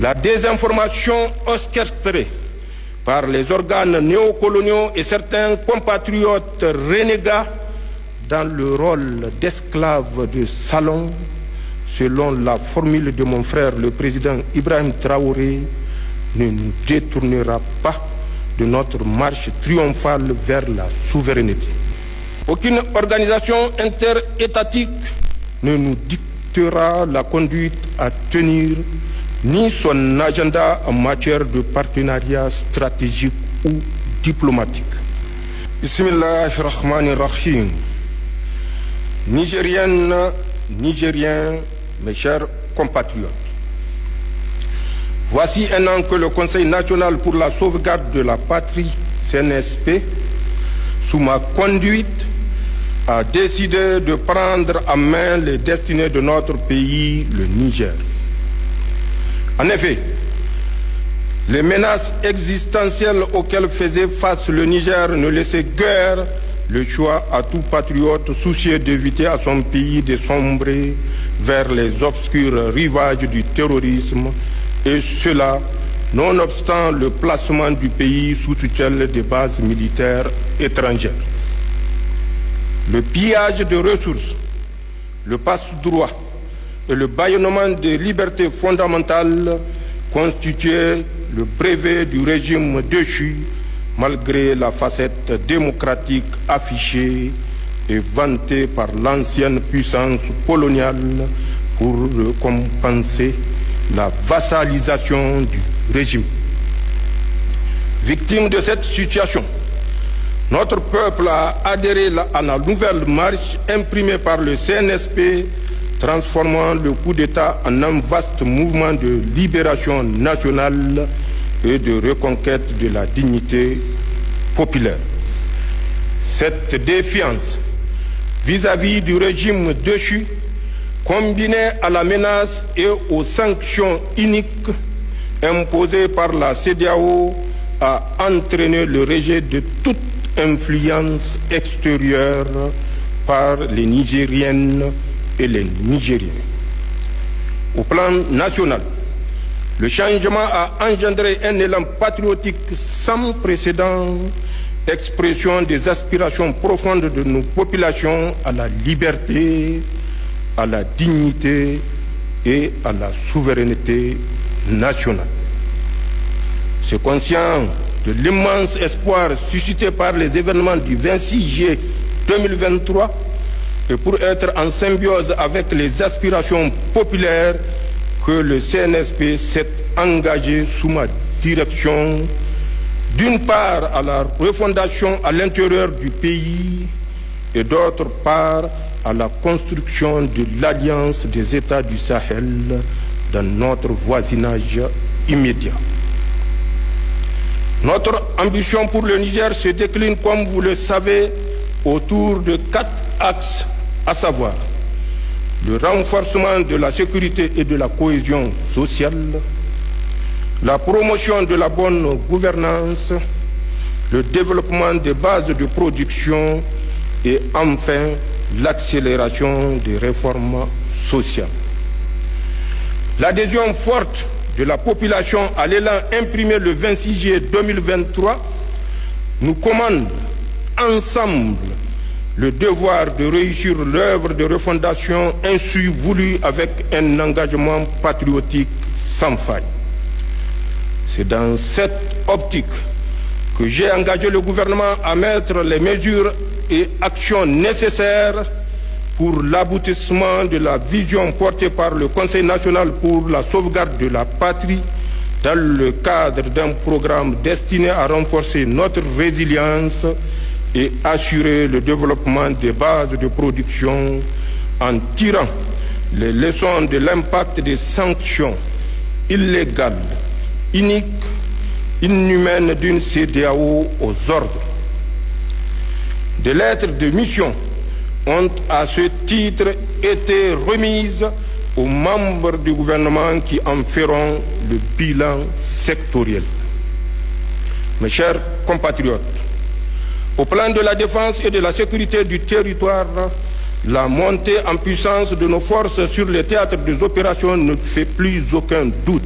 La désinformation orchestrée par les organes néocoloniaux et certains compatriotes renégats dans le rôle d'esclaves de salon, selon la formule de mon frère le président Ibrahim Traoré, ne nous détournera pas de notre marche triomphale vers la souveraineté. Aucune organisation interétatique ne nous dictera la conduite à tenir, ni son agenda en matière de partenariat stratégique ou diplomatique. Bismillahirrahmanirrahim. Nigériennes, Nigériens, mes chers compatriotes, voici un an que le Conseil national pour la sauvegarde de la patrie, CNSP, sous ma conduite, a décidé de prendre en main les destinées de notre pays, le Niger. En effet, les menaces existentielles auxquelles faisait face le Niger ne laissaient guère le choix à tout patriote soucieux d'éviter à son pays de sombrer vers les obscurs rivages du terrorisme, et cela nonobstant le placement du pays sous tutelle des bases militaires étrangères. Le pillage de ressources, le passe-droit et le bâillonnement des libertés fondamentales constituaient le brevet du régime déchu, malgré la facette démocratique affichée et vantée par l'ancienne puissance coloniale pour compenser la vassalisation du régime. Victime de cette situation, notre peuple a adhéré à la nouvelle marche imprimée par le CNSP, transformant le coup d'État en un vaste mouvement de libération nationale et de reconquête de la dignité populaire. Cette défiance vis-à-vis du régime déchu, combinée à la menace et aux sanctions iniques imposées par la CEDEAO, a entraîné le rejet de toute influence extérieure par les Nigériennes et les Nigériens. Au plan national, le changement a engendré un élan patriotique sans précédent, expression des aspirations profondes de nos populations à la liberté, à la dignité et à la souveraineté nationale. C'est conscient de l'immense espoir suscité par les événements du 26 juillet 2023 et pour être en symbiose avec les aspirations populaires que le CNSP s'est engagé sous ma direction, d'une part à la refondation à l'intérieur du pays et d'autre part à la construction de l'alliance des États du Sahel dans notre voisinage immédiat. Notre ambition pour le Niger se décline, comme vous le savez, autour de 4 axes, à savoir le renforcement de la sécurité et de la cohésion sociale, la promotion de la bonne gouvernance, le développement des bases de production et enfin l'accélération des réformes sociales. L'adhésion forte de la population à l'élan imprimé le 26 juillet 2023 nous commande ensemble le devoir de réussir l'œuvre de refondation ainsi voulue avec un engagement patriotique sans faille. C'est dans cette optique que j'ai engagé le gouvernement à mettre les mesures et actions nécessaires pour l'aboutissement de la vision portée par le Conseil national pour la sauvegarde de la patrie dans le cadre d'un programme destiné à renforcer notre résilience et assurer le développement des bases de production en tirant les leçons de l'impact des sanctions illégales, iniques, inhumaines d'une CEDEAO aux ordres. Des lettres de mission ont à ce titre été remises aux membres du gouvernement qui en feront le bilan sectoriel. Mes chers compatriotes, au plan de la défense et de la sécurité du territoire, la montée en puissance de nos forces sur les théâtres des opérations ne fait plus aucun doute.